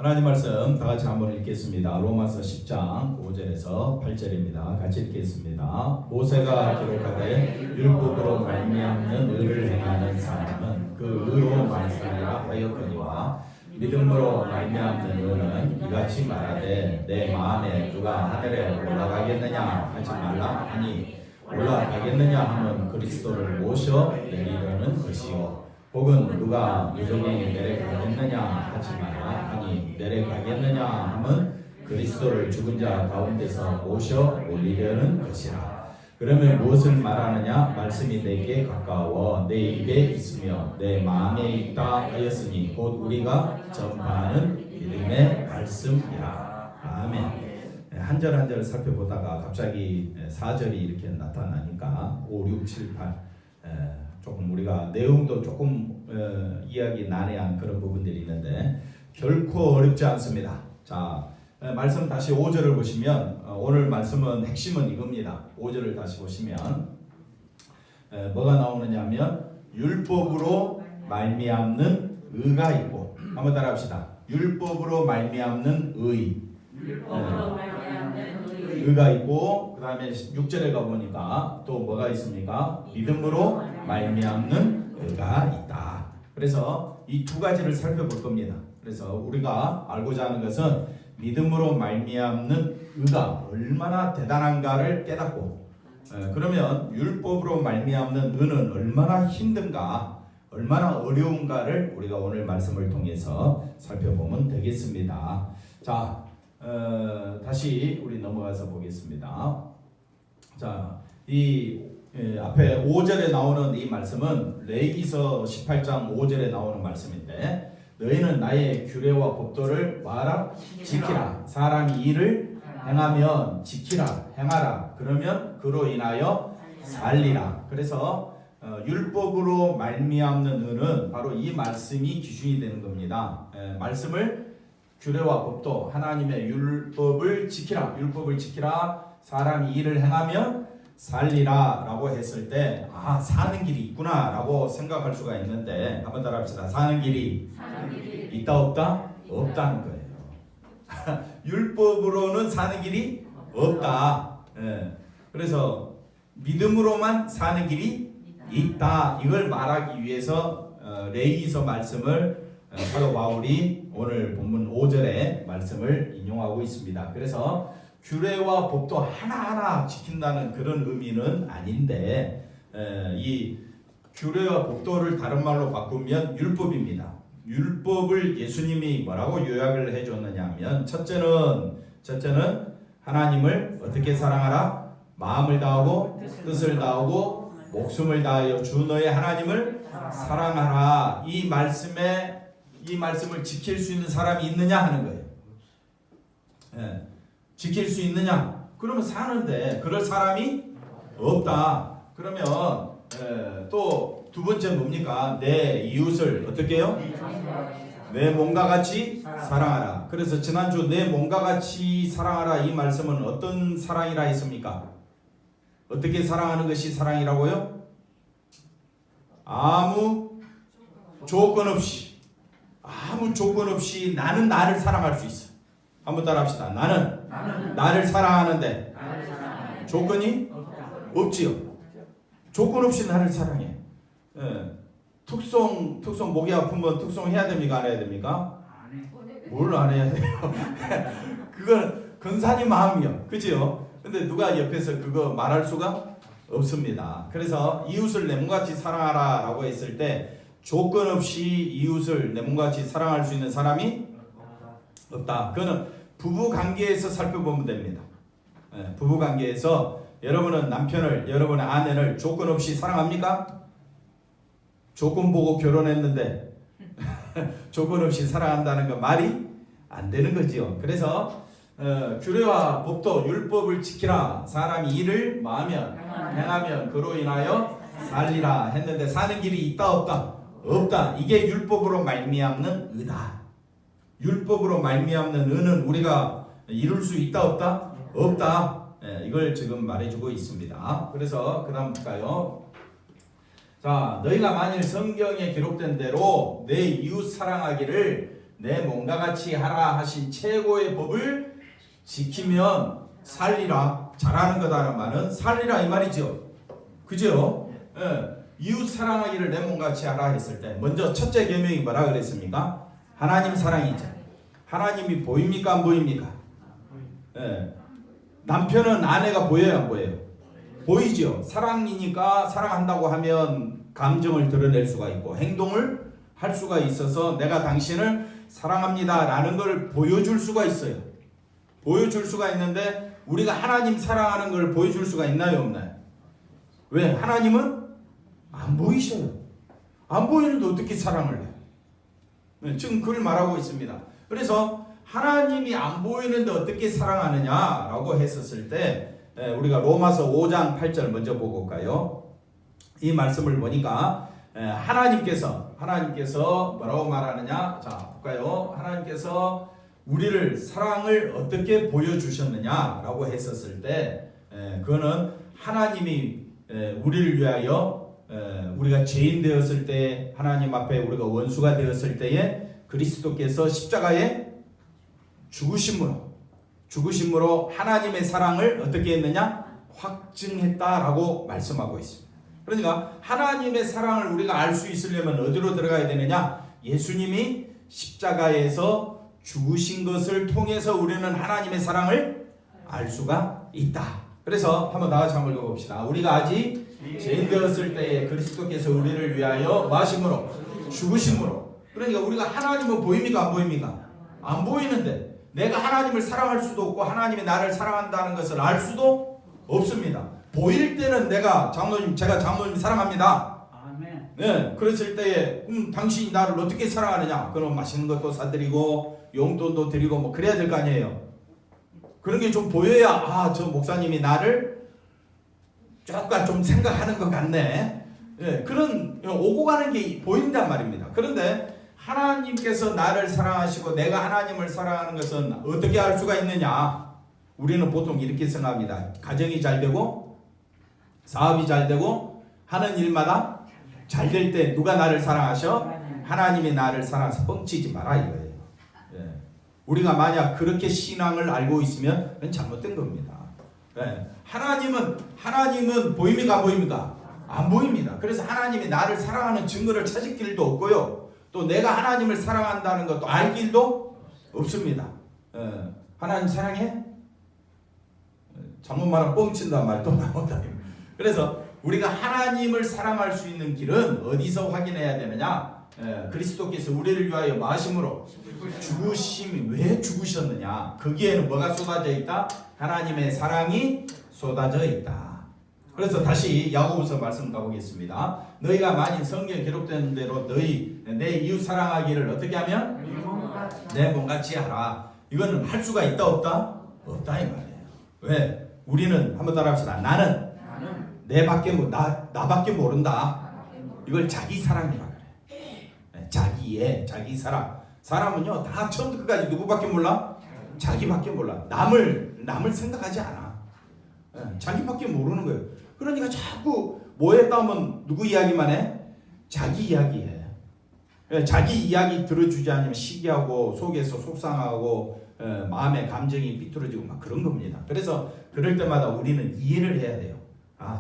하나님 말씀 다 같이 한번 읽겠습니다. 로마서 10장 5절에서 8절입니다. 같이 읽겠습니다. 모세가 기록하되 율법으로 말미암는 의를 행하는 사람은 그 의로 말살이라 하였거니와 믿음으로 말미암는 의는 이같이 말하되 내 마음에 누가 하늘에 올라가겠느냐 하지 말라 하니 올라가겠느냐 하면 그리스도를 모셔 내리려는 것이요 혹은 누가 무정행에 내려가겠느냐 하지 말라 하니 내려가겠느냐 하면 그리스도를 죽은 자 가운데서 모셔 올리려는 것이라. 그러면 무엇을 말하느냐? 말씀이 내게 가까워 내 입에 있으며 내 마음에 있다 하였으니 곧 우리가 전파하는 믿음의 말씀이라. 아멘. 한 절 한 절 살펴보다가 갑자기 4절이 이렇게 나타나니까 5, 6, 7, 8 조금 우리가 내용도 조금 이야기 난해한 그런 부분들이 있는데 결코 어렵지 않습니다. 자, 말씀 다시 5절을 보시면 오늘 말씀은 핵심은 이겁니다. 5절을 다시 보시면 뭐가 나오느냐 하면 율법으로 말미암는 의가 있고, 한번 따라합시다. 율법으로 말미암는 의가 있고, 그 다음에 6절에 가보니까 또 뭐가 있습니까? 믿음으로 말미암는 의가 있다. 그래서 이 두 가지를 살펴볼 겁니다. 그래서 우리가 알고자 하는 것은 믿음으로 말미암는 의가 얼마나 대단한가를 깨닫고, 그러면 율법으로 말미암는 의는 얼마나 힘든가, 얼마나 어려운가를 우리가 오늘 말씀을 통해서 살펴보면 되겠습니다. 자, 다시 우리 넘어가서 보겠습니다. 자, 이 앞에 5절에 나오는 이 말씀은 레위기서 18장 5절에 나오는 말씀인데, 너희는 나의 규례와 법도를 뭐하라? 지키라. 사람이 이를 행하면 지키라, 행하라. 그러면 그로 인하여 살리라. 그래서 율법으로 말미암는 의는 바로 이 말씀이 기준이 되는 겁니다. 말씀을 규례와 법도, 하나님의 율법을 지키라, 율법을 지키라. 사람이 이를 행하면 살리라 라고 했을 때, 아, 사는 길이 있구나 라고 생각할 수가 있는데, 한번 따라합시다. 사는 길이 있다 없다? 없다는 거예요. 율법으로는 사는 길이 없다. 그래서 믿음으로만 사는 길이 있다. 이걸 말하기 위해서 레위기서 말씀을 사도 바울이 오늘 본문 5절의 말씀을 인용하고 있습니다. 그래서 규례와 법도 하나하나 지킨다는 그런 의미는 아닌데, 이 규례와 법도를 다른 말로 바꾸면 율법입니다. 율법을 예수님이 뭐라고 요약을 해줬느냐 하면, 첫째는 하나님을 어떻게 사랑하라? 마음을 다하고 뜻을 다하고 목숨을 다하여 주 너의 하나님을 사랑하라. 이 말씀을 지킬 수 있는 사람이 있느냐 하는 거예요. 지킬 수 있느냐? 그러면 사는데 그럴 사람이 없다. 그러면 또 두 번째 뭡니까? 내 이웃을 어떻게 해요? 내 몸과 같이 사랑하라. 그래서 지난주 내 몸과 같이 사랑하라, 이 말씀은 어떤 사랑이라 했습니까? 어떻게 사랑하는 것이 사랑이라고요? 아무 조건 없이 나는 나를 사랑할 수 있어. 한번 따라합시다. 나는 나를 사랑하는데 조건이 없지요. 조건 없이 나를 사랑해. 특송 목이 아프면 특송 해야 됩니까? 안 해야 됩니까? 뭘 안 해야 돼요? 그건 근사님 마음이요. 그죠? 근데 누가 옆에서 그거 말할 수가 없습니다. 그래서 이웃을 내 몸같이 사랑하라 라고 했을 때 조건 없이 이웃을 내 몸같이 사랑할 수 있는 사람이 없다. 그거는 부부 관계에서 살펴보면 됩니다. 부부 관계에서 여러분은 남편을, 여러분의 아내를 조건 없이 사랑합니까? 조건 보고 결혼했는데 조건 없이 사랑한다는 건 말이 안 되는 거지요. 그래서 규례와 법도, 율법을 지키라. 사람이 이를 마하면 행하면 그로 인하여 살리라 했는데, 사는 길이 있다 없다? 없다. 이게 율법으로 말미암는 의다. 율법으로 말미암는 의는 우리가 이룰 수 있다 없다? 없다. 이걸 지금 말해주고 있습니다. 그래서 그 다음 볼까요? 자, 너희가 만일 성경에 기록된 대로 내 이웃 사랑하기를 내 몸과 같이 하라 하신 최고의 법을 지키면 살리라. 잘하는 거다라는 말은 살리라 이 말이죠. 그죠? 예. 이웃 사랑하기를 내 몸과 같이 하라 했을 때 먼저 첫째 계명이 뭐라 그랬습니까? 하나님 사랑이죠. 하나님이 보입니까 안 보입니까? 예. 남편은 아내가 보여요 안 보여요? 보이죠. 사랑이니까 사랑한다고 하면 감정을 드러낼 수가 있고 행동을 할 수가 있어서 내가 당신을 사랑합니다 라는 걸 보여줄 수가 있어요. 보여줄 수가 있는데 우리가 하나님 사랑하는 걸 보여줄 수가 있나요 없나요? 왜? 하나님은 안 보이셔요. 안 보이는데 어떻게 사랑을 해요? 네, 지금 그걸 말하고 있습니다. 그래서 하나님이 안 보이는데 어떻게 사랑하느냐라고 했었을 때 우리가 로마서 5장 8절 먼저 보고 올까요? 이 말씀을 보니까 하나님께서 뭐라고 말하느냐? 자 볼까요? 하나님께서 우리를 사랑을 어떻게 보여주셨느냐라고 했었을 때 그거는 하나님이 우리를 위하여 우리가 죄인 되었을 때 하나님 앞에 우리가 원수가 되었을 때에 그리스도께서 십자가에 죽으심으로 하나님의 사랑을 어떻게 했느냐? 확증했다라고 말씀하고 있습니다. 그러니까 하나님의 사랑을 우리가 알 수 있으려면 어디로 들어가야 되느냐? 예수님이 십자가에서 죽으신 것을 통해서 우리는 하나님의 사랑을 알 수가 있다. 그래서 한번 다 같이 한번 읽어봅시다. 우리가 아직 죄인 되었을 때에 그리스도께서 우리를 위하여 마심으로 죽으심으로. 그러니까 우리가 하나님은 보입니까 안 보입니까? 안 보이는데 내가 하나님을 사랑할 수도 없고 하나님이 나를 사랑한다는 것을 알 수도 없습니다. 보일 때는 제가 장로님 사랑합니다. 아멘. 네, 그랬을 때에 당신이 나를 어떻게 사랑하느냐? 그럼 맛있는 것도 사드리고 용돈도 드리고 뭐 그래야 될 거 아니에요. 그런 게 좀 보여야 저 목사님이 나를 조금 좀 생각하는 것 같네. 네, 그런 오고 가는 게 보인단 말입니다. 그런데 하나님께서 나를 사랑하시고 내가 하나님을 사랑하는 것은 어떻게 알 수가 있느냐? 우리는 보통 이렇게 생각합니다. 가정이 잘 되고 사업이 잘 되고 하는 일마다 잘 될 때 누가 나를 사랑하셔? 하나님이 나를 사랑해서 뻥치지 마라 이거예요. 예. 우리가 만약 그렇게 신앙을 알고 있으면 그건 잘못된 겁니다. 예. 하나님은 보입니까 안 보입니까? 안 보입니다. 그래서 하나님이 나를 사랑하는 증거를 찾을 길도 없고요. 또 내가 하나님을 사랑한다는 것도 알 길도 없습니다. 하나님 사랑해? 잘못 말하면 뻥친다 말 또 나온다. 그래서 우리가 하나님을 사랑할 수 있는 길은 어디서 확인해야 되느냐? 그리스도께서 우리를 위하여 마심으로 죽으심이 왜 죽으셨느냐? 거기에는 뭐가 쏟아져 있다? 하나님의 사랑이 쏟아져 있다. 그래서 다시 야고보서 말씀 가보겠습니다. 너희가 만일 성경에 기록된 대로 내 이웃 사랑하기를 어떻게 하면? 내 몸같이 하라. 이거는 할 수가 있다 없다? 없다 이 말이에요. 왜? 우리는 한번 따라합시다. 나는 나밖에 모른다. 이걸 자기 사랑이라 그래. 자기 사랑. 사람은요 다 처음부터 끝까지 누구밖에 몰라? 자기밖에 몰라. 남을 생각하지 않아. 자기밖에 모르는 거예요. 그러니까 자꾸 뭐 했다 하면 누구 이야기만 해? 자기 이야기해. 자기 이야기 들어주지 않으면 시기하고 속에서 속상하고 마음의 감정이 삐뚤어지고 막 그런 겁니다. 그래서 그럴 때마다 우리는 이해를 해야 돼요.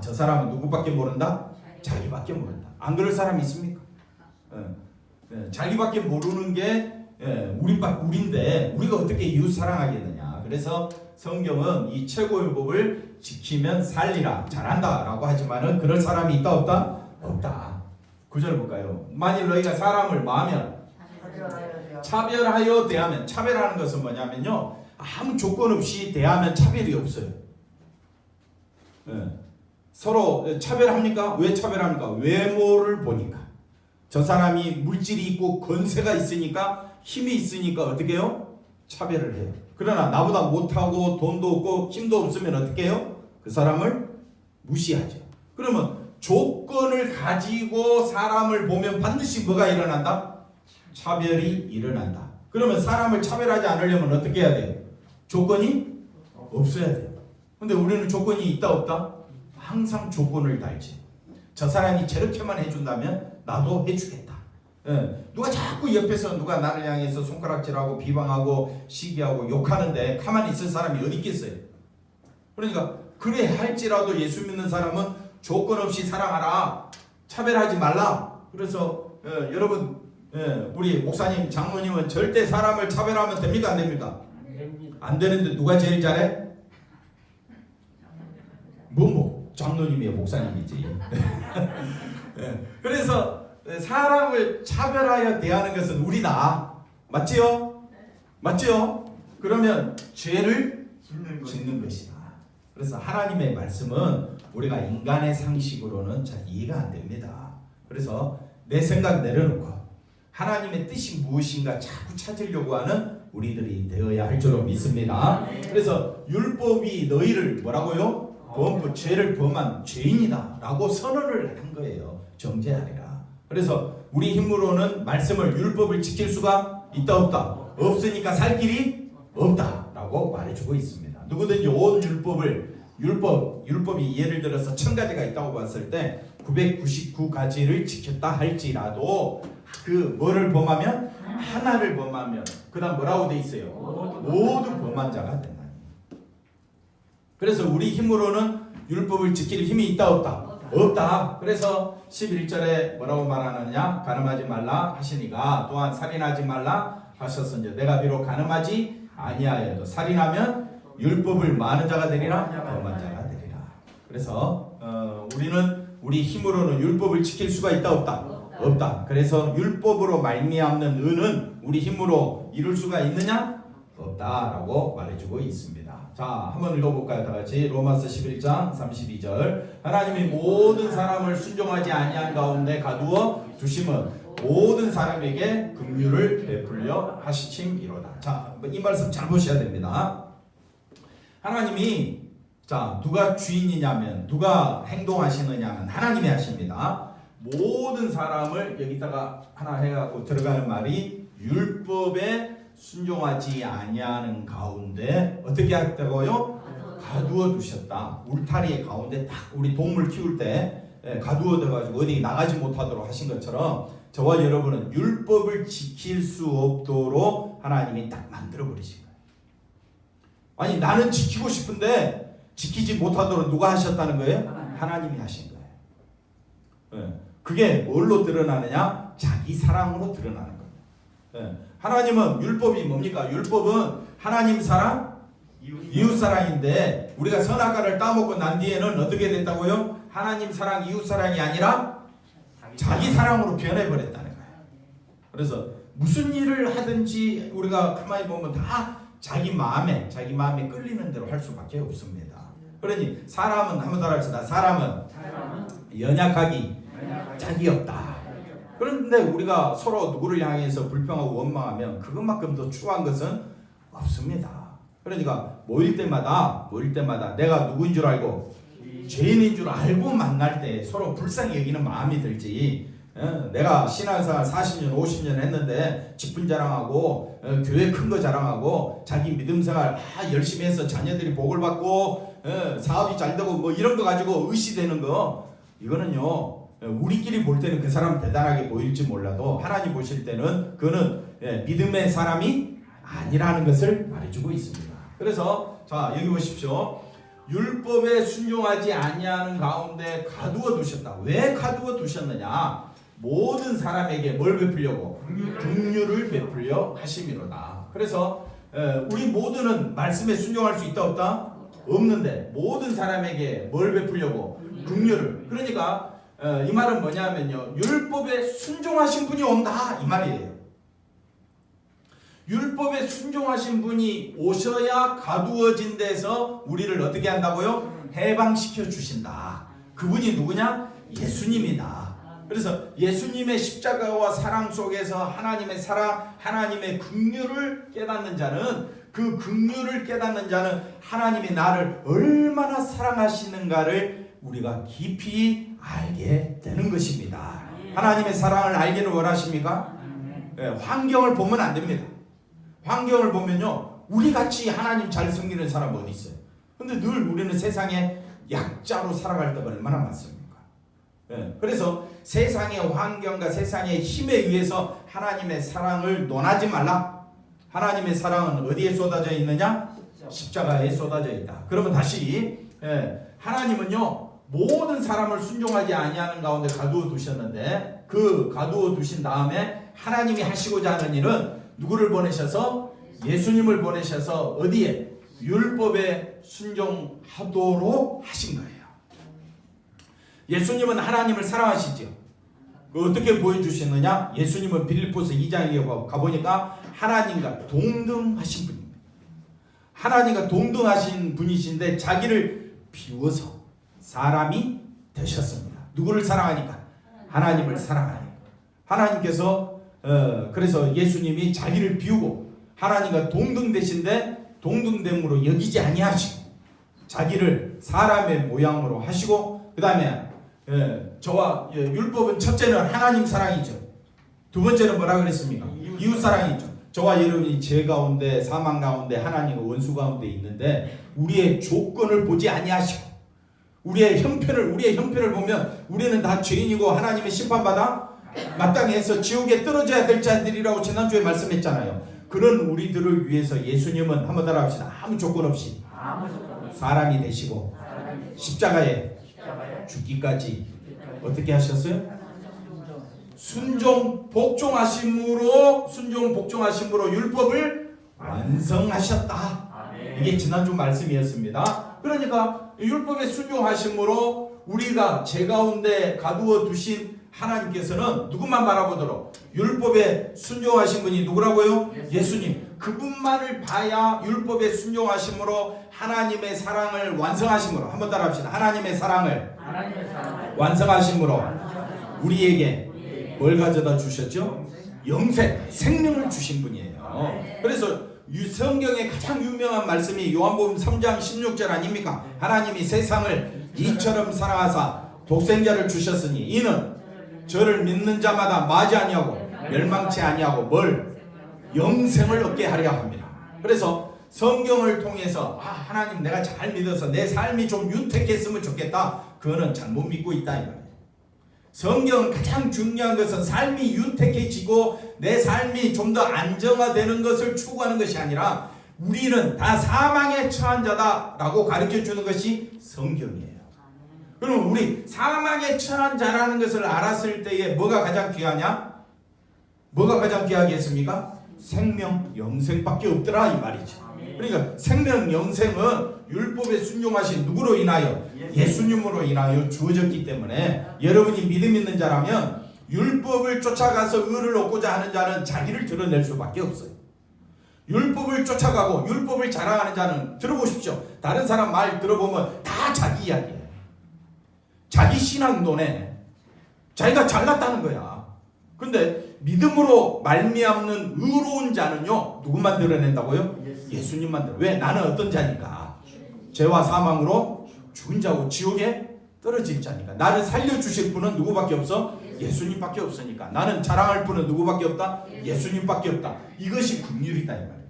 저 사람은 누구밖에 모른다? 자기밖에 모른다. 안 그럴 사람이 있습니까? 자기밖에 모르는 게 우리인데 우리가 어떻게 이웃 사랑하겠느냐. 그래서 성경은 이 최고의 법을 지키면 살리라. 잘한다 라고 하지만은 그럴 사람이 있다 없다? 없다. 9절 볼까요? 만일 너희가 사람을 마하면 차별하여 대하면. 차별하는 것은 뭐냐면요 아무 조건 없이 대하면 차별이 없어요. 서로 차별합니까? 왜 차별합니까? 외모를 보니까. 저 사람이 물질이 있고 건세가 있으니까 힘이 있으니까 어떻게 해요? 차별을 해요. 그러나 나보다 못하고 돈도 없고 힘도 없으면 어떻게 해요? 그 사람을 무시하죠. 그러면 조건을 가지고 사람을 보면 반드시 뭐가 일어난다? 차별이 일어난다. 그러면 사람을 차별하지 않으려면 어떻게 해야 돼요? 조건이 없어야 돼요. 근데 우리는 조건이 있다 없다? 항상 조건을 달지. 저 사람이 저렇게만 해준다면 나도 해주겠다. 누가 자꾸 옆에서 누가 나를 향해서 손가락질하고 비방하고 시기하고 욕하는데 가만히 있을 사람이 어디 있겠어요? 그러니까 그래 할지라도 예수 믿는 사람은 조건 없이 사랑하라, 차별하지 말라. 그래서 여러분, 우리 목사님, 장로님은 절대 사람을 차별하면 됩니까, 안 됩니까? 안 되는데 누가 제일 잘해? 장로님이에요, 목사님이지. 그래서 사람을 차별하여 대하는 것은 우리다. 맞지요? 맞지요? 그러면 죄를 짓는 것이다. 그래서 하나님의 말씀은 우리가 인간의 상식으로는 잘 이해가 안 됩니다. 그래서 내 생각 내려놓고 하나님의 뜻이 무엇인가 자꾸 찾으려고 하는 우리들이 되어야 할 줄로 믿습니다. 그래서 율법이 너희를 뭐라고요? 죄를 범한 죄인이다 라고 선언을 한 거예요. 정죄하리라. 그래서 우리 힘으로는 말씀을, 율법을 지킬 수가 있다 없다? 없으니까 살 길이 없다 라고 말해주고 있습니다. 누구든지 온 율법이 예를 들어서 1000가지가 있다고 봤을 때 999가지를 지켰다 할지라도 그 뭐를 범하면? 하나를 범하면 그 다음 뭐라고 돼 있어요? 모두 범한 자가 된다. 그래서 우리 힘으로는 율법을 지킬 힘이 있다 없다? 없다. 그래서 11절에 뭐라고 말하느냐? 가늠하지 말라 하시니가 또한 살인하지 말라 하셨으니 내가 비록 가늠하지 아니하여도 살인하면 율법을 많은 자가 되리라, 범한 자가 되리라. 그래서 우리는 우리 힘으로는 율법을 지킬 수가 있다 없다? 없다. 그래서 율법으로 말미암는 의는 우리 힘으로 이룰 수가 있느냐? 없다라고 말해주고 있습니다. 자, 한번 읽어볼까요? 다 같이 로마서 11장 32절. 하나님이 모든 사람을 순종하지 아니한 가운데 가두어 두심은 모든 사람에게 긍휼을 베풀려 하심이로다. 자, 이 말씀 잘 보셔야 됩니다. 하나님이 누가 주인이냐면, 누가 행동하시느냐면 하나님이 하십니다. 모든 사람을 여기다가 하나 해갖고 들어가는 말이 율법에 순종하지 아니하는 가운데 어떻게 했다고요? 가두어 두셨다. 울타리 가운데 딱 우리 동물 키울 때 가두어 둬가지고 어디 나가지 못하도록 하신 것처럼 저와 여러분은 율법을 지킬 수 없도록 하나님이 딱 만들어 버리신 거예요. 아니 나는 지키고 싶은데 지키지 못하도록 누가 하셨다는 거예요? 하나님이 하신 거예요. 그게 뭘로 드러나느냐? 자기 사랑으로 드러나는 거예요. 하나님은 율법이 뭡니까? 율법은 하나님 사랑, 이웃 사랑인데 우리가 선악과를 따먹고 난 뒤에는 어떻게 됐다고요? 하나님 사랑, 이웃 사랑이 아니라 자기 사랑으로 변해버렸다는 거예요. 그래서 무슨 일을 하든지 우리가 가만히 보면 다 자기 마음에 끌리는 대로 할 수밖에 없습니다. 그러니 사람은 한번 더 합시다. 사람은 연약하기 짝이 없다. 그런데 우리가 서로 누구를 향해서 불평하고 원망하면 그것만큼 더 추한 것은 없습니다. 그러니까 모일 때마다 내가 누구인 줄 알고 죄인인 줄 알고 만날 때 서로 불쌍히 여기는 마음이 들지. 내가 신앙생활 40년 50년 했는데 직분 자랑하고 교회 큰 거 자랑하고 자기 믿음생활 열심히 해서 자녀들이 복을 받고 사업이 잘 되고 뭐 이런 거 가지고 의시되는 거, 이거는요 우리끼리 볼 때는 그 사람 대단하게 보일지 몰라도 하나님 보실 때는 그는 믿음의 사람이 아니라는 것을 말해주고 있습니다. 그래서 자 여기 보십시오. 율법에 순종하지 아니하는 가운데 가두어 두셨다. 왜 가두어 두셨느냐? 모든 사람에게 뭘 베풀려고? 긍휼을 베풀려 하심이로다. 그래서 우리 모두는 말씀에 순종할 수 있다 없다? 없는데 모든 사람에게 뭘 베풀려고? 긍휼을. 그러니까 이 말은 뭐냐면요, 율법에 순종하신 분이 온다 이 말이에요. 율법에 순종하신 분이 오셔야 가두어진 데서 우리를 어떻게 한다고요? 해방시켜 주신다. 그분이 누구냐? 예수님이다. 그래서 예수님의 십자가와 사랑 속에서 하나님의 사랑, 하나님의 긍휼을 깨닫는 자는, 그 긍휼을 깨닫는 자는 하나님이 나를 얼마나 사랑하시는가를 우리가 깊이 알게 되는 것입니다. 하나님의 사랑을 알기를 원하십니까? 환경을 보면 안 됩니다. 환경을 보면요, 우리같이 하나님 잘 섬기는 사람 어디 있어요? 근데 늘 우리는 세상에 약자로 살아갈 때가 얼마나 많습니까? 그래서 세상의 환경과 세상의 힘에 의해서 하나님의 사랑을 논하지 말라. 하나님의 사랑은 어디에 쏟아져 있느냐? 십자가에 쏟아져 있다. 그러면 다시 하나님은요 모든 사람을 순종하지 아니하는 가운데 가두어 두셨는데, 그 가두어 두신 다음에 하나님이 하시고자 하는 일은 누구를 보내셔서? 예수님을 보내셔서 어디에? 율법에 순종하도록 하신 거예요. 예수님은 하나님을 사랑하시죠. 어떻게 보여주시느냐? 예수님은 빌립보서 2장에 가보니까 하나님과 동등하신 분입니다. 하나님과 동등하신 분이신데 자기를 비워서 사람이 되셨습니다. 누구를 사랑하니까? 하나님을 사랑하니까. 하나님께서 그래서 예수님이 자기를 비우고 하나님과 동등되신데 동등됨으로 여기지 아니하시고 자기를 사람의 모양으로 하시고, 그 다음에 저와 율법은 첫째는 하나님 사랑이죠. 두 번째는 뭐라 그랬습니까? 이웃 사랑이죠. 저와 여러분이 죄 가운데, 사망 가운데, 하나님의 원수 가운데 있는데 우리의 조건을 보지 아니하시고 우리의 형편을 보면 우리는 다 죄인이고 하나님의 심판받아 마땅해서 지옥에 떨어져야 될 자들이라고 지난주에 말씀했잖아요. 그런 우리들을 위해서 예수님은 한번 따라합시다. 아무 조건 없이 사람이 되시고 십자가에 죽기까지 어떻게 하셨어요? 순종 복종하심으로 율법을 완성하셨다. 이게 지난주 말씀이었습니다. 그러니까 율법에 순종하심으로 우리가 죄 가운데 가두어 두신 하나님께서는 누구만 바라보도록? 율법에 순종하신 분이 누구라고요? 예수님. 그분만을 봐야 율법에 순종하심으로 하나님의 사랑을 완성하심으로, 한번 따라합시다. 하나님의 사랑을 완성하심으로 우리에게 뭘 가져다 주셨죠? 영생, 생명을 주신 분이에요. 그래서 성경의 가장 유명한 말씀이 요한복음 3장 16절 아닙니까? 하나님이 세상을 이처럼 사랑하사 독생자를 주셨으니 이는 저를 믿는 자마다 마지 아니하고 멸망치 아니하고 뭘? 영생을 얻게 하려 합니다. 그래서 성경을 통해서 하나님 내가 잘 믿어서 내 삶이 좀 윤택했으면 좋겠다, 그거는 잘못 믿고 있다 이 말이에요. 성경은 가장 중요한 것은 삶이 윤택해지고 내 삶이 좀 더 안정화되는 것을 추구하는 것이 아니라 우리는 다 사망에 처한 자다라고 가르쳐주는 것이 성경이에요. 그럼 우리 사망에 처한 자라는 것을 알았을 때에 뭐가 가장 귀하냐? 뭐가 가장 귀하겠습니까? 생명, 영생밖에 없더라 이 말이죠. 그러니까 생명, 영생은 율법에 순종하신 누구로 인하여? 예수님으로 인하여 주어졌기 때문에 여러분이 믿음 있는 자라면 율법을 쫓아가서 의를 얻고자 하는 자는 자기를 드러낼 수밖에 없어요. 율법을 쫓아가고 율법을 자랑하는 자는, 들어보십시오. 다른 사람 말 들어보면 다 자기 이야기예요. 자기 신앙론에 자기가 잘났다는 거야. 근데 믿음으로 말미암는 의로운 자는요, 누구만 드러낸다고요? 예수님만 드러내. 왜? 나는 어떤 자니까? 죄와 사망으로 죽은 자고 지옥에 떨어질 자니까. 나를 살려주실 분은 누구밖에 없어? 예수님밖에 없으니까. 나는 자랑할 분은 누구밖에 없다? 예수님밖에 없다. 이것이 긍휼이다 이 말이에요.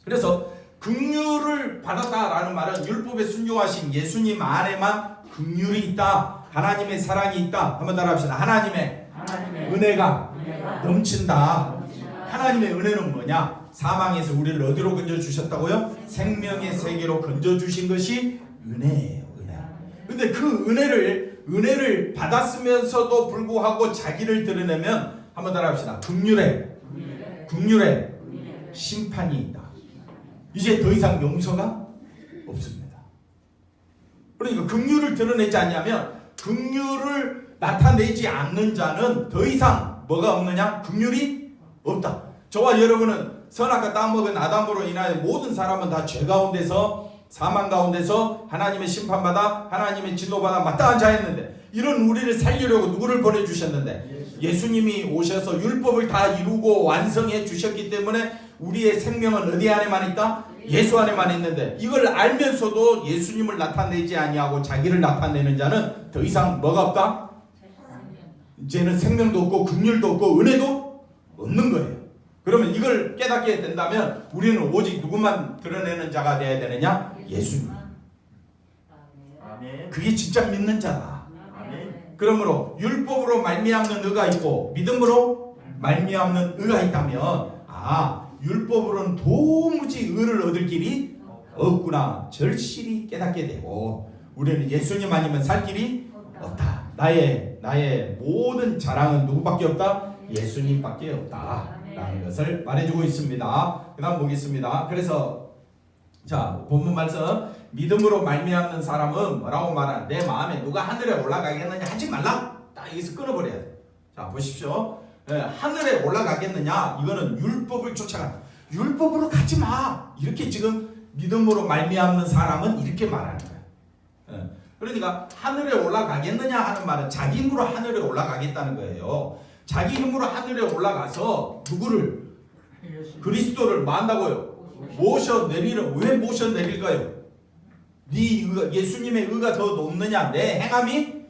그래서 긍휼을 받았다라는 말은 율법에 순종하신 예수님 안에만 긍휼이 있다, 하나님의 사랑이 있다. 한번 따라합시다. 하나님의 은혜가 넘친다. 하나님의 은혜는 뭐냐? 사망에서 우리를 어디로 건져주셨다고요? 생명의 세계로 건져주신 것이 은혜예요. 은혜. 근데 그 은혜를 받았으면서도 불구하고 자기를 드러내면, 한번 따라합시다. 긍휼에 심판이 있다. 이제 더 이상 용서가 없습니다. 그러니까 긍휼을 드러내지 않냐면, 긍휼을 나타내지 않는 자는 더 이상 뭐가 없느냐? 긍휼이 없다. 저와 여러분은 선악과 따먹은 아담으로 인하여 모든 사람은 다 죄 가운데서, 사망 가운데서 하나님의 심판받아 하나님의 진노받아 마땅한 자였는데, 이런 우리를 살리려고 누구를 보내주셨는데? 예수님이 오셔서 율법을 다 이루고 완성해 주셨기 때문에 우리의 생명은 어디 안에만 있다? 예수 안에만 있는데, 이걸 알면서도 예수님을 나타내지 아니하고 자기를 나타내는 자는 더 이상 뭐가 없다? 이제는 생명도 없고 긍휼도 없고 은혜도 없는 거예요. 그러면 이걸 깨닫게 된다면 우리는 오직 누구만 드러내는 자가 되어야 되느냐? 예수님. 그게 진짜 믿는 자다. 그러므로 율법으로 말미암는 의가 있고 믿음으로 말미암는 의가 있다면 율법으로는 도무지 의를 얻을 길이 없구나 절실히 깨닫게 되고 우리는 예수님 아니면 살 길이 없다. 나의 모든 자랑은 누구밖에 없다? 예수님밖에 없다 라는 것을 말해주고 있습니다. 그 다음 보겠습니다. 그래서 자 본문 말씀 믿음으로 말미암는 사람은 뭐라고 말하는 내 마음에 누가 하늘에 올라가겠느냐 하지 말라. 딱 여기서 끊어버려야 돼. 자 보십시오. 하늘에 올라가겠느냐 이거는 율법을 쫓아가 율법으로 가지 마 이렇게 지금 믿음으로 말미암는 사람은 이렇게 말하는 거야. 그러니까 하늘에 올라가겠느냐 하는 말은 자기 힘으로 하늘에 올라가겠다는 거예요. 자기 힘으로 하늘에 올라가서 누구를 그리스도를 만다고요 모셔내리는 왜 모셔내릴까요? 네 의가, 예수님의 의가 더 높느냐 내 행함이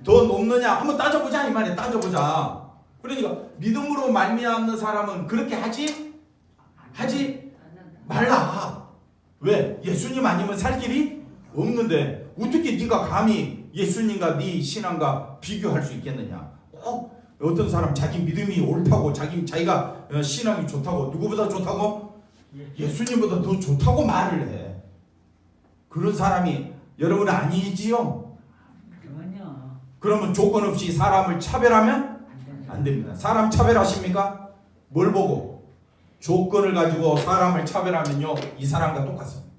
더 높느냐 한번 따져보자 이 말이야. 따져보자. 그러니까 믿음으로 말미암는 사람은 그렇게 하지 말라. 왜? 예수님 아니면 살 길이 없는데 어떻게 네가 감히 예수님과 네 신앙과 비교할 수 있겠느냐. 어떤 사람 자기 믿음이 옳다고 자기가 신앙이 좋다고 누구보다 좋다고 예수님보다 더 좋다고 말을 해. 그런 사람이 여러분 아니지요? 그러면 조건 없이 사람을 차별하면 안 됩니다. 사람 차별하십니까? 뭘 보고? 조건을 가지고 사람을 차별하면요 이 사람과 똑같습니다.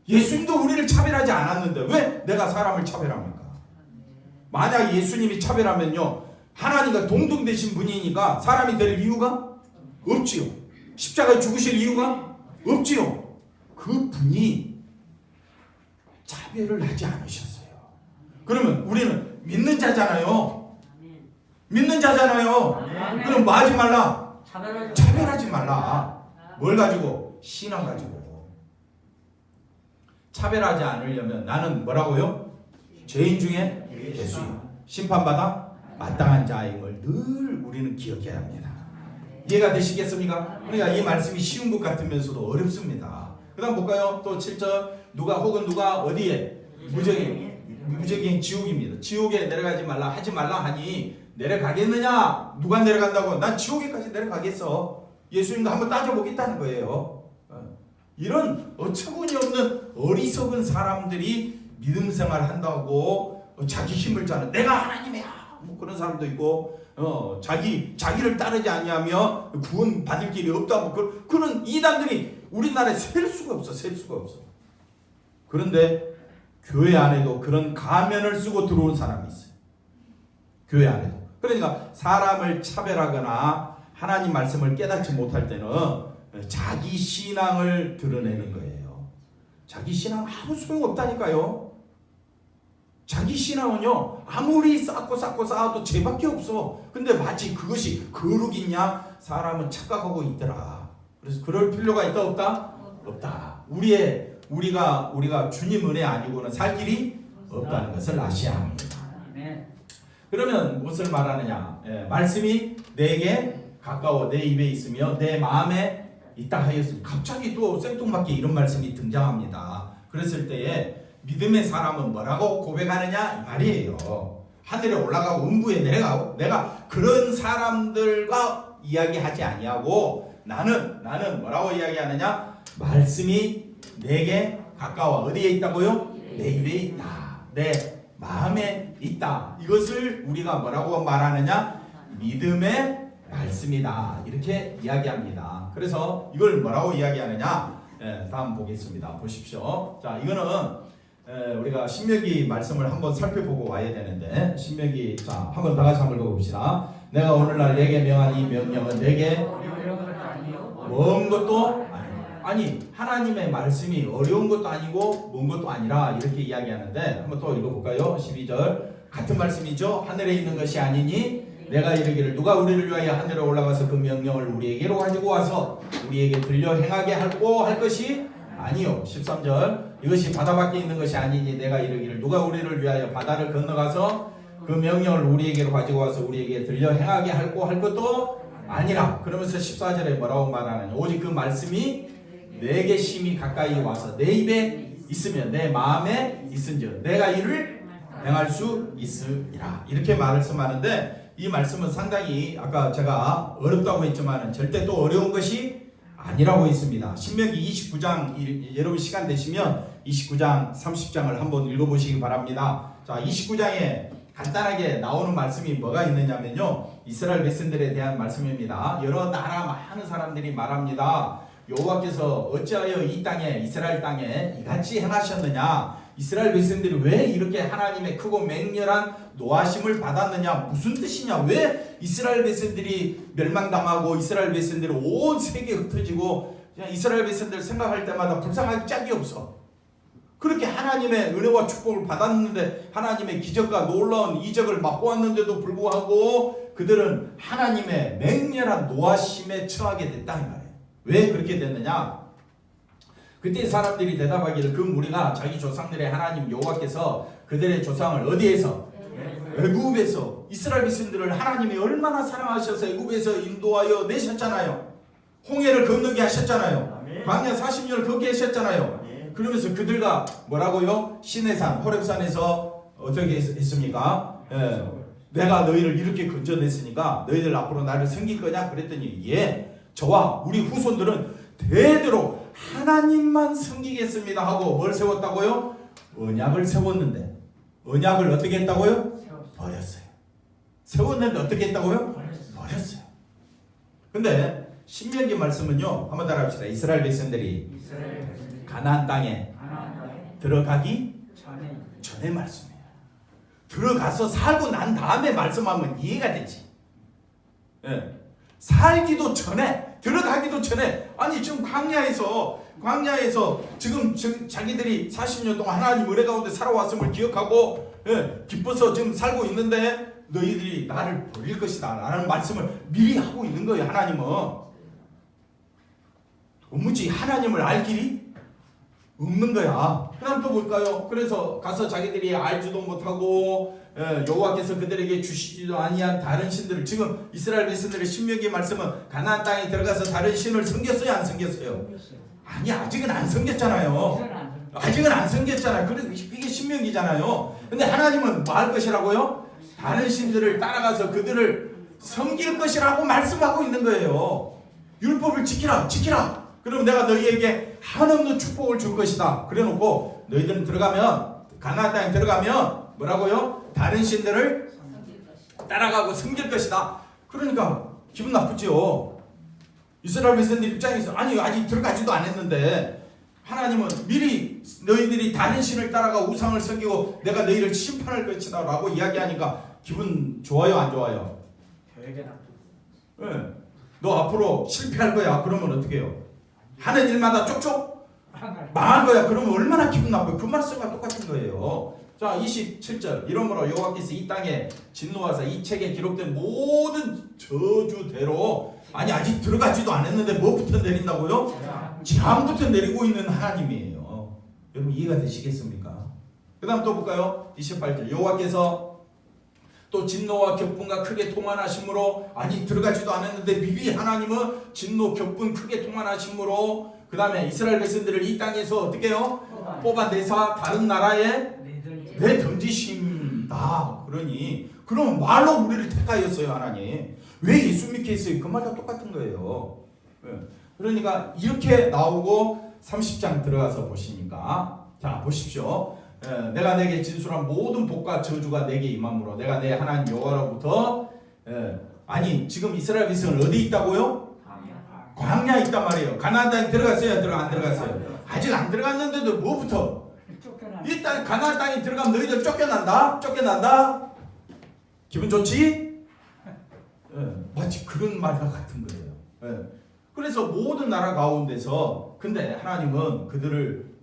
예수님도 우리를 차별하지 않았는데 왜 내가 사람을 차별합니까? 만약 예수님이 차별하면요 하나님과 동등되신 분이니까 사람이 될 이유가 없지요. 십자가에 죽으실 이유가 없지요. 그 분이 차별을 하지 않으셨어요. 그러면 우리는 믿는 자잖아요. 믿는 자잖아요. 그럼 뭐 하지 말라? 차별하지 말라. 뭘 가지고? 신앙 가지고. 차별하지 않으려면 나는 뭐라고요? 죄인 중에 예수님 심판받아 마땅한 자임을 늘 우리는 기억해야 합니다. 이해가 되시겠습니까? 그러니까 이 말씀이 쉬운 것 같으면서도 어렵습니다. 그 다음 볼까요? 또 7절 누가 어디에? 무적인 지옥입니다. 지옥에 내려가지 말라 하지 말라 하니 내려가겠느냐? 누가 내려간다고? 난 지옥에까지 내려가겠어. 예수님도 한번 따져보겠다는 거예요. 이런 어처구니 없는 어리석은 사람들이 믿음 생활 한다고 자기 힘을 짜는 내가 하나님이야 뭐 그런 사람도 있고 자기를 따르지 아니하며 구원 받을 길이 없다고 그런 이단들이 우리나라에 셀 수가 없어. 그런데 교회 안에도 그런 가면을 쓰고 들어온 사람이 있어요. 교회 안에도. 그러니까 사람을 차별하거나 하나님 말씀을 깨닫지 못할 때는 자기 신앙을 드러내는 거예요. 자기 신앙 아무 소용없다니까요. 자기 신앙은요 아무리 쌓고 쌓아도 죄밖에 없어. 근데 마치 그것이 거룩이냐 사람은 착각하고 있더라. 그래서 그럴 필요가 있다 없다? 없다. 우리가 주님 은혜 아니고는 살 길이 없다는 것을 아셔야 합니다. 그러면 무엇을 말하느냐? 말씀이 내게 가까워 내 입에 있으며 내 마음에 있다 하였습니다. 갑자기 또 생뚱맞게 이런 말씀이 등장합니다. 그랬을 때에 믿음의 사람은 뭐라고 고백하느냐 이 말이에요. 하늘에 올라가고 음부에 내려가고 내가 그런 사람들과 이야기하지 아니하고 나는 뭐라고 이야기하느냐? 말씀이 내게 가까워 어디에 있다고요? 내 입에 있다. 내 마음에 있다. 이것을 우리가 뭐라고 말하느냐? 믿음의 말씀이다. 이렇게 이야기합니다. 그래서 이걸 뭐라고 이야기하느냐? 다음 보겠습니다. 보십시오. 자, 이거는 우리가 신명기 말씀을 한번 살펴보고 와야 되는데 신명기 자 한번 다 같이 한번 읽어봅시다. 내가 오늘날 내게 명한 이 명령은 내게 먼 것도 아니 하나님의 말씀이 어려운 것도 아니고 먼 것도 아니라 이렇게 이야기하는데 한번 또 읽어볼까요? 12절 같은 말씀이죠. 하늘에 있는 것이 아니니 내가 이르기를 누가 우리를 위하여 하늘에 올라가서 그 명령을 우리에게로 가지고 와서 우리에게 들려 행하게 할 것이 아니요. 13절 이것이 바다 밖에 있는 것이 아니니 내가 이르기를 누가 우리를 위하여 바다를 건너가서 그 명령을 우리에게로 가지고 와서 우리에게 들려 행하게 할 것도 아니라. 그러면서 14절에 뭐라고 말하느냐? 오직 그 말씀이 내게 심히 가까이 와서 내 입에 있으면 내 마음에 있은즉 내가 이를 행할 수 있으리라. 이렇게 말씀하는데 이 말씀은 상당히 아까 제가 어렵다고 했지만 절대 또 어려운 것이 아니라고 했습니다. 신명기 29장 여러분 시간 되시면 29장 30장을 한번 읽어보시기 바랍니다. 자, 29장에 간단하게 나오는 말씀이 뭐가 있느냐면요, 이스라엘 백성들에 대한 말씀입니다. 여러 나라 많은 사람들이 말합니다. 여호와께서 어찌하여 이 땅에 이스라엘 땅에 이같이 행하셨느냐, 이스라엘 백성들이 왜 이렇게 하나님의 크고 맹렬한 노하심을 받았느냐, 무슨 뜻이냐, 왜 이스라엘 백성들이 멸망당하고 이스라엘 백성들이 온 세계에 흩어지고 그냥 이스라엘 백성들 생각할 때마다 불쌍할 짝이 없어. 그렇게 하나님의 은혜와 축복을 받았는데, 하나님의 기적과 놀라운 이적을 맛보았는데도 불구하고 그들은 하나님의 맹렬한 노하심에 처하게 됐다 이 말이에요. 왜 그렇게 됐느냐? 그때 사람들이 대답하기를 그 무리가 자기 조상들의 하나님 여호와께서 그들의 조상을 어디에서? 애굽에서, 이스라엘 백성들을 하나님이 얼마나 사랑하셔서 애굽에서 인도하여 내셨잖아요. 홍해를 건너게 하셨잖아요. 광야 40년을 걷게 하셨잖아요. 그러면서 그들과 뭐라고요? 시내산 호렙산에서 어떻게 했습니까? 내가 너희를 이렇게 건져냈으니까 너희들 앞으로 나를 섬길 거냐? 그랬더니 예, 저와 우리 후손들은 대대로 하나님만 섬기겠습니다 하고 뭘 세웠다고요? 언약을 세웠는데, 언약을 어떻게 했다고요? 버렸어요. 세웠는데 어떻게 했다고요? 버렸어요. 근데 신명기 말씀은요, 한번 따라합시다. 이스라엘 백성들이 가나안 땅에 들어가기 전에 말씀이에요. 들어가서 살고 난 다음에 말씀하면 이해가 되지. 예. 살기도 전에, 들어가기도 전에, 아니 지금 광야에서 지금 자기들이 40년 동안 하나님 은혜 가운데 살아왔음을 기억하고 기뻐서 지금 살고 있는데 너희들이 나를 버릴 것이다 라는 말씀을 미리 하고 있는 거예요. 하나님은 도무지 하나님을 알 길이 없는 거야. 그 다음 또 볼까요? 그래서 가서 자기들이 알지도 못하고 여호와께서 그들에게 주시지도 아니한 다른 신들을, 지금 이스라엘 백성들의 신명기 말씀은 가나안 땅에 들어가서 다른 신을 섬겼어요, 안 섬겼어요? 아니, 아직은 안 섬겼잖아요. 아직은 안 섬겼잖아요. 그게 신명기잖아요. 근데 하나님은 뭐 할 것이라고요? 다른 신들을 따라가서 그들을 섬길 것이라고 말씀하고 있는 거예요. 율법을 지키라, 지키라. 그럼 내가 너희에게 한없는 축복을 줄 것이다. 그래놓고 너희들은 들어가면, 가나안 땅에 들어가면 뭐라고요? 다른 신들을 따라가고 섬길 것이다. 그러니까 기분 나쁘죠. 이스라엘 백성들 입장에서 아니 아직 들어가지도 않았는데 하나님은 미리 너희들이 다른 신을 따라가 우상을 섬기고 내가 너희를 심판할 것이다 라고 이야기하니까 기분 좋아요, 안 좋아요? 되게 나쁘죠. 네. 너 앞으로 실패할 거야. 그러면 어떻게 해요? 하는 일마다 쪽쪽 망할 거야. 그러면 얼마나 기분 나빠요. 그 말씀과 똑같은 거예요. 자, 27절. 이러므로 여호와께서 이 땅에 진노하사 이 책에 기록된 모든 저주대로, 아니 아직 들어가지도 않았는데 뭐부터 내린다고요? 재앙부터 내리고 있는 하나님이에요. 여러분 이해가 되시겠습니까? 그 다음 또 볼까요? 28절. 여호와께서 또 진노와 격분과 크게 통한하심으로, 아니 들어가지도 않았는데 미리 하나님은 진노 격분 크게 통한하심으로 그 다음에 이스라엘 백성들을 이 땅에서 어떻게 해요? 뽑아내사 다른 나라에 내던지신다. 그러니 그럼 말로 우리를 택하였어요. 하나님 왜 예수 믿게 했어요? 그 말과 똑같은 거예요. 그러니까 이렇게 나오고 30장 들어가서 보시니까, 자 보십시오. 내가 내게 진술한 모든 복과 저주가 내게 임함으로 내가 내 하나님 여호와로부터, 아니 지금 이스라엘 백성은 어디 있다고요? 광야에 있단 말이에요. 가나안 땅에 들어갔어요? 안 들어갔어요? 아직 안 들어갔는데도 뭐부터? 일단 가나안 땅에 들어가면 너희들 쫓겨난다? 쫓겨난다? 기분 좋지? 마치 그런 말과 같은 거예요. 그래서 모든 나라 가운데서, 근데 하나님은 그들을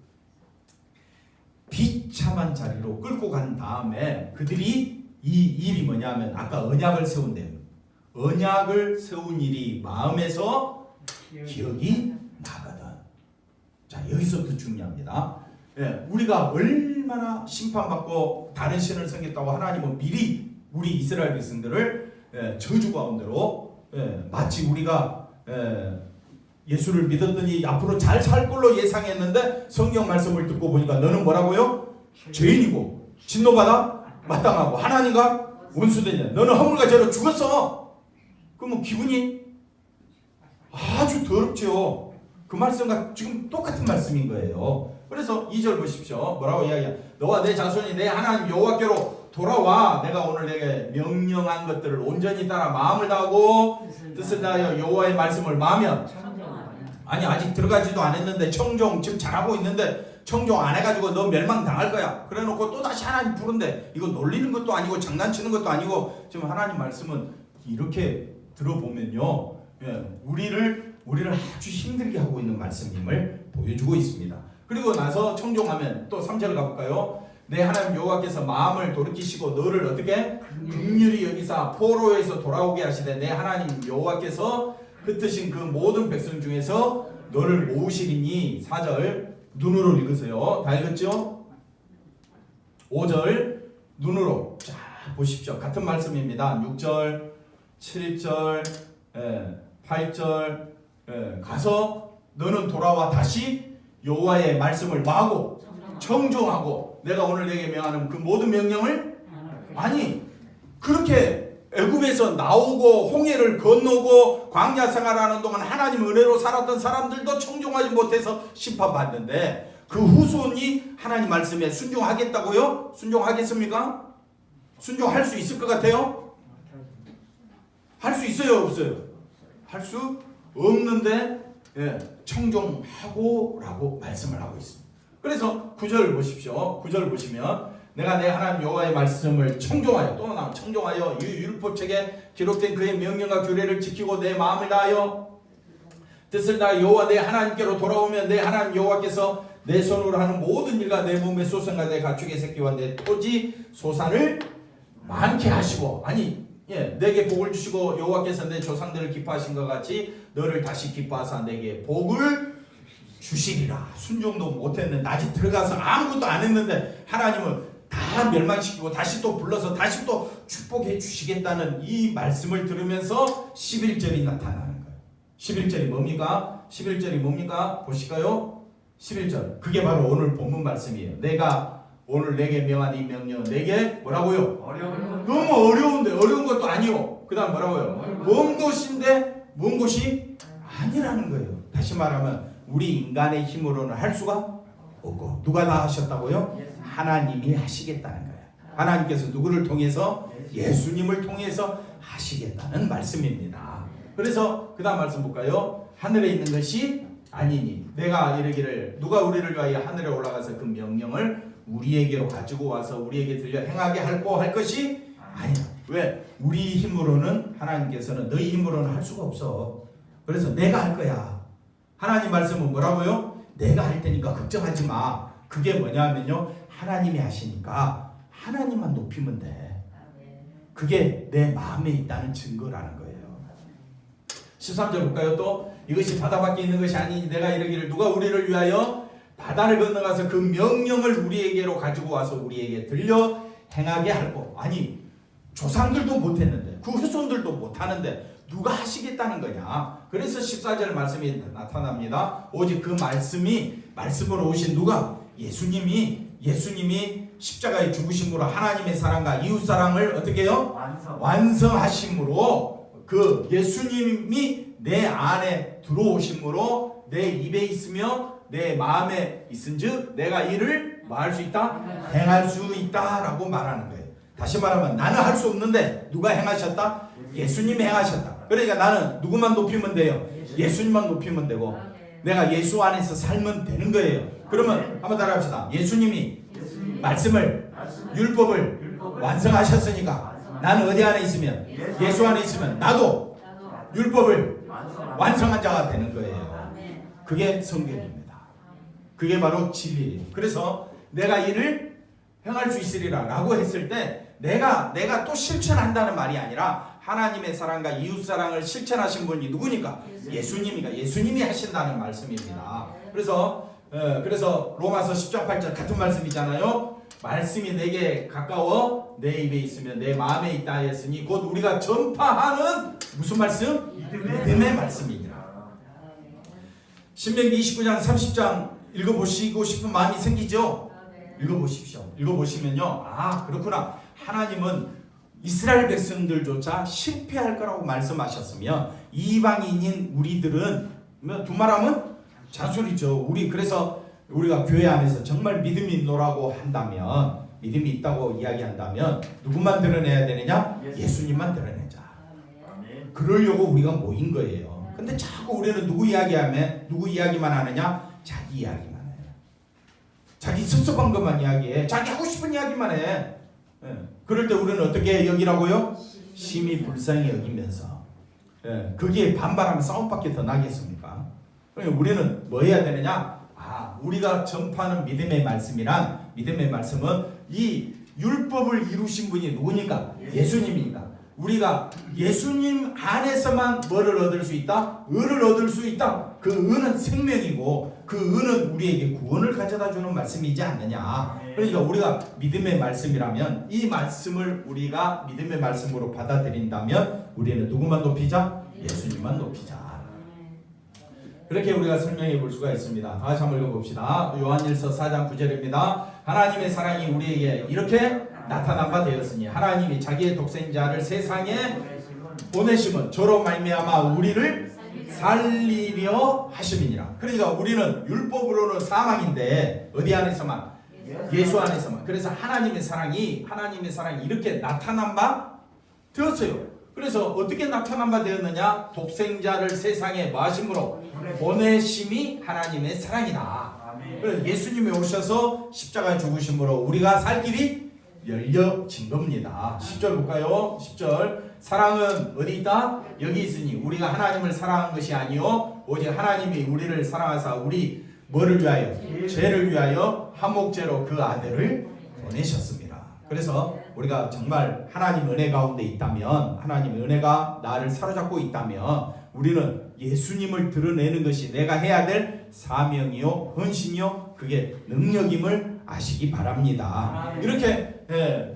비참한 자리로 끌고 간 다음에 그들이 이 일이 뭐냐면 아까 언약을 세운대요. 언약을 세운 일이 마음에서 기억이 나거든. 자, 여기서부터 중요합니다. 우리가 얼마나 심판받고 다른 신을 섬겼다고 하나님은 미리 우리 이스라엘 백성들을 저주 가운데로, 마치 우리가 예수를 믿었더니 앞으로 잘 살 걸로 예상했는데 성경 말씀을 듣고 보니까 너는 뭐라고요? 죄인이고 진노받아 마땅하고 하나님과 원수되냐. 너는 허물과 죄로 죽었어. 그러면 기분이 아주 더럽죠. 그 말씀과 지금 똑같은 말씀인 거예요. 그래서 2절 보십시오. 뭐라고 이야기해? 너와 내 자손이 내 하나님 여호와께로 돌아와. 내가 오늘 내게 명령한 것들을 온전히 따라 마음을 다하고 뜻을 다하여 여호와의 말씀을 마으면. 아니 아직 들어가지도 않았는데 청종 지금 잘하고 있는데 청종 안 해가지고 너 멸망당할 거야. 그래놓고 또다시 하나님 부른데 이거 놀리는 것도 아니고 장난치는 것도 아니고 지금 하나님 말씀은 이렇게 들어보면요, 우리를 아주 힘들게 하고 있는 말씀임을 보여주고 있습니다. 그리고 나서 청종하면 또 3절 가볼까요? 내 하나님 여호와께서 마음을 돌이키시고 너를 어떻게 긍휼히 여기사 포로에서 돌아오게 하시되 내 하나님 여호와께서 흩으신 그 모든 백성 중에서 너를 모으시리니. 4절 눈으로 읽으세요. 다 읽었죠? 5절 눈으로. 자 보십시오. 같은 말씀입니다. 6절 7절 8절 가서 너는 돌아와 다시 여호와의 말씀을 마고 청종하고 내가 오늘 내게 명하는 그 모든 명령을. 아니 그렇게 애굽에서 나오고 홍해를 건너고 광야 생활하는 동안 하나님 은혜로 살았던 사람들도 청종하지 못해서 심판받는데 그 후손이 하나님 말씀에 순종하겠다고요? 순종하겠습니까? 순종할 수 있을 것 같아요? 할 수 있어요? 없어요? 할 수 없는데 청종하고 라고 말씀을 하고 있습니다. 그래서 9절 보십시오. 9절 보시면 내가 내 하나님 여호와의 말씀을 청종하여, 또 나와 청종하여 율법책에 기록된 그의 명령과 규례를 지키고 내 마음을 다하여 뜻을 다하여 여호와 내 하나님께로 돌아오면 내 하나님 여호와께서 내 손으로 하는 모든 일과 내 몸의 소생과 내 가축의 새끼와 내 토지 소산을 많게 하시고. 아니 내게 복을 주시고 여호와께서 내 조상들을 기뻐하신 것 같이 너를 다시 기뻐하사 내게 복을 주시리라. 순종도 못했는데 아직 들어가서 아무것도 안 했는데 하나님은 다 멸망시키고 다시 또 불러서 다시 또 축복해 주시겠다는 이 말씀을 들으면서 11절이 나타나는 거예요. 11절이 뭡니까? 11절이 뭡니까? 보실까요? 11절 그게 바로 오늘 본문 말씀이에요. 내가 오늘 내게 명한 이 명령 내게 뭐라고요? 너무 어려운데 어려운 것도 아니요. 그 다음 뭐라고요? 먼 것인데 먼 것이 아니라는 거예요. 다시 말하면 우리 인간의 힘으로는 할 수가 없고 누가 다 하셨다고요? 하나님이 하시겠다는 거예요. 하나님께서 누구를 통해서? 예수님을 통해서 하시겠다는 말씀입니다. 그래서 그 다음 말씀 볼까요? 하늘에 있는 것이 아니니 내가 이르기를 누가 우리를 위하여 하늘에 올라가서 그 명령을 우리에게로 가지고 와서 우리에게 들려 행하게 할 것이 아니야. 왜? 우리 힘으로는 하나님께서는 너희 힘으로는 할 수가 없어. 그래서 내가 할 거야. 하나님 말씀은 뭐라고요? 내가 할 테니까 걱정하지 마. 그게 뭐냐면요, 하나님이 하시니까 하나님만 높이면 돼. 그게 내 마음에 있다는 증거라는 거예요. 13절 볼까요? 또 이것이 바다 밖에 있는 것이 아니니 내가 이르기를 누가 우리를 위하여 바다를 건너가서 그 명령을 우리에게로 가지고 와서 우리에게 들려 행하게 할고. 아니 조상들도 못했는데 그 후손들도 못하는데 누가 하시겠다는 거냐. 그래서 14절 말씀이 나타납니다. 오직 그 말씀으로 오신 누가? 예수님이 십자가의 죽으심으로 하나님의 사랑과 이웃사랑을 어떻게 해요? 완성하심으로 그 예수님이 내 안에 들어오심으로 내 입에 있으며 내 마음에 있은즉 내가 이를 뭐 할 수 있다? 행할 수 있다라고 말하는 거예요. 다시 말하면 나는 할 수 없는데 누가 행하셨다? 예수님이 행하셨다. 그러니까 나는 누구만 높이면 돼요? 예수님만 높이면 되고 내가 예수 안에서 살면 되는 거예요. 그러면 한번 따라합시다. 예수님이 말씀을 율법을 완성하셨으니까 나는 어디 안에 있으면? 예수 안에 있으면 나도 율법을 완성한 자가 되는 거예요. 그게 성경입니다. 그게 바로 진리예요. 그래서 내가 이를 행할 수 있으리라 라고 했을 때 내가 또 실천한다는 말이 아니라 하나님의 사랑과 이웃사랑을 실천하신 분이 누구니까? 예수님이니까 예수님이 하신다는 말씀입니다. 그래서 로마서 10장 8절 같은 말씀이잖아요. 말씀이 내게 가까워 내 입에 있으면 내 마음에 있다 했으니 곧 우리가 전파하는 무슨 말씀? 믿음의 말씀이니라. 신명기 29장 30장 읽어보시고 싶은 마음이 생기죠? 읽어보십시오. 읽어보시면요, 아 그렇구나, 하나님은 이스라엘 백성들조차 실패할 거라고 말씀하셨으며 이방인인 우리들은 두말하면 자술이죠. 그래서 우리가 교회 안에서 정말 믿음이 있노라고 한다면, 믿음이 있다고 이야기한다면 누구만 드러내야 되느냐? 예수님만 드러내자. 그러려고 우리가 모인 거예요. 근데 자꾸 우리는 누구 이야기만 하느냐? 자기 이야기만 해요. 자기 섭섭한 것만 이야기해. 자기 하고 싶은 이야기만 해. 그럴 때 우리는 어떻게 여기라고요? 심히 불쌍히 여기면서 거기에 반발하면 싸움밖에 더 나겠습니까? 우리는 뭐 해야 되느냐? 우리가 전파하는 믿음의 말씀이란, 믿음의 말씀은 이 율법을 이루신 분이 누구니까? 예수님이니까. 우리가 예수님 안에서만 뭐를 얻을 수 있다? 의를 얻을 수 있다. 그 의는 생명이고 그 의는 우리에게 구원을 가져다 주는 말씀이지 않느냐. 그러니까 우리가 믿음의 말씀이라면 이 말씀을 우리가 믿음의 말씀으로 받아들인다면 우리는 누구만 높이자? 예수님만 높이자. 그렇게 우리가 설명해 볼 수가 있습니다. 다시 한번 읽어봅시다. 요한일서 4장 9절입니다. 하나님의 사랑이 우리에게 이렇게 나타난 바 되었으니 하나님이 자기의 독생자를 세상에 보내심은 저로 말미암아 우리를 살리려 하심이니라. 그러니까 우리는 율법으로는 사망인데 어디 안에서만? 예수 안에서만. 그래서 하나님의 사랑이 이렇게 나타난 바 되었어요. 그래서 어떻게 나타난 바 되었느냐? 독생자를 세상에 뭐 하심으로? 보내심이 하나님의 사랑이다. 그래서 예수님이 오셔서 십자가에 죽으심으로 우리가 살 길이 열려진 겁니다. 10절 볼까요? 10절. 사랑은 어디 있다? 여기 있으니 우리가 하나님을 사랑한 것이 아니요 오직 하나님이 우리를 사랑하사 우리 뭐를 위하여? 죄를 위하여 한목제로 그 아들을 보내셨습니다. 그래서 우리가 정말 하나님 은혜 가운데 있다면, 하나님의 은혜가 나를 사로잡고 있다면 우리는 예수님을 드러내는 것이 내가 해야 될 사명이요 헌신이요 그게 능력임을 아시기 바랍니다. 이렇게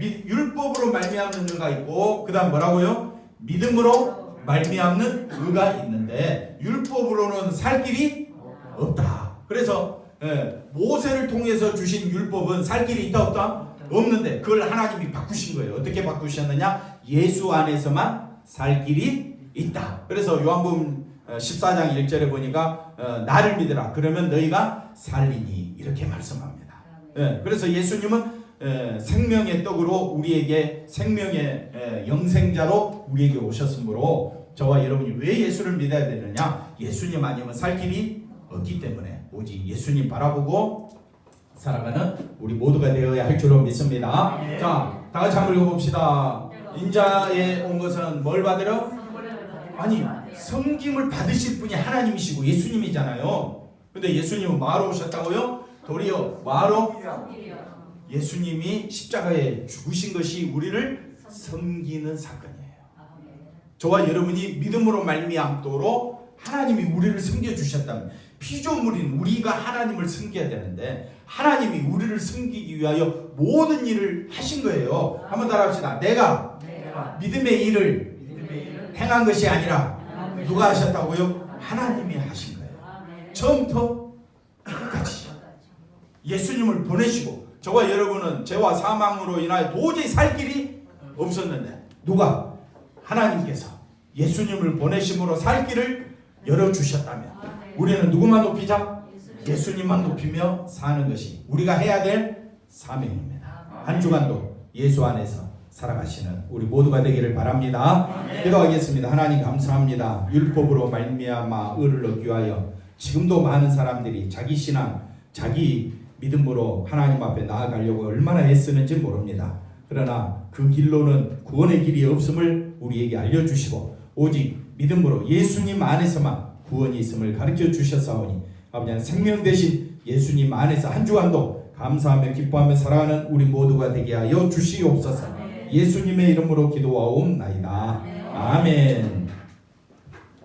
율법으로 말미암는 의가 있고 그 다음 뭐라고요? 믿음으로 말미암는 의가 있는데 율법으로는 살 길이 없다. 그래서 모세를 통해서 주신 율법은 살 길이 있다 없다? 없는데 그걸 하나님이 바꾸신 거예요. 어떻게 바꾸셨느냐? 예수 안에서만 살 길이 있다. 그래서 요한복음 14장 1절에 보니까 나를 믿으라 그러면 너희가 살리니 이렇게 말씀합니다. 그래서 예수님은 생명의 떡으로 우리에게 생명의 영생자로 우리에게 오셨으므로 저와 여러분이 왜 예수를 믿어야 되느냐? 예수님 아니면 살 길이 없기 때문에 오직 예수님 바라보고 살아가는 우리 모두가 되어야 할 줄로 믿습니다. 자, 다 같이 한번 읽어봅시다. 인자에 온 것은 뭘 받으러? 아니, 섬김을 받으실 분이 하나님이시고 예수님이잖아요. 근데 예수님은 뭐하러 오셨다고요? 도리어 뭐하러? 예수님이 십자가에 죽으신 것이 우리를 섬기는 사건이에요. 저와 여러분이 믿음으로 말미암도록 하나님이 우리를 섬겨주셨다면, 피조물인 우리가 하나님을 섬겨야 되는데 하나님이 우리를 섬기기 위하여 모든 일을 하신 거예요. 한번 따라합시다. 내가 믿음의 일을 행한 것이 아니라 누가 하셨다고요? 하나님이 하신 거예요. 처음부터 끝까지 예수님을 보내시고 저와 여러분은 죄와 사망으로 인하여 도저히 살 길이 없었는데 누가? 하나님께서 예수님을 보내심으로 살 길을 열어주셨다면 우리는 누구만 높이자? 예수님만 높이며 사는 것이 우리가 해야 될 사명입니다. 한 주간도 예수 안에서 살아가시는 우리 모두가 되기를 바랍니다. 기도하겠습니다. 하나님 감사합니다. 율법으로 말미암아 의를 얻기 위하여 지금도 많은 사람들이 자기 신앙, 자기 믿음으로 하나님 앞에 나아가려고 얼마나 애쓰는지 모릅니다. 그러나 그 길로는 구원의 길이 없음을 우리에게 알려주시고 오직 믿음으로 예수님 안에서만 구원이 있음을 가르쳐 주셨사오니 아버지 생명 대신 예수님 안에서 한 주간도 감사하며 기뻐하며 살아가는 우리 모두가 되게 하여 주시옵소서. 예수님의 이름으로 기도하옵나이다. 아멘.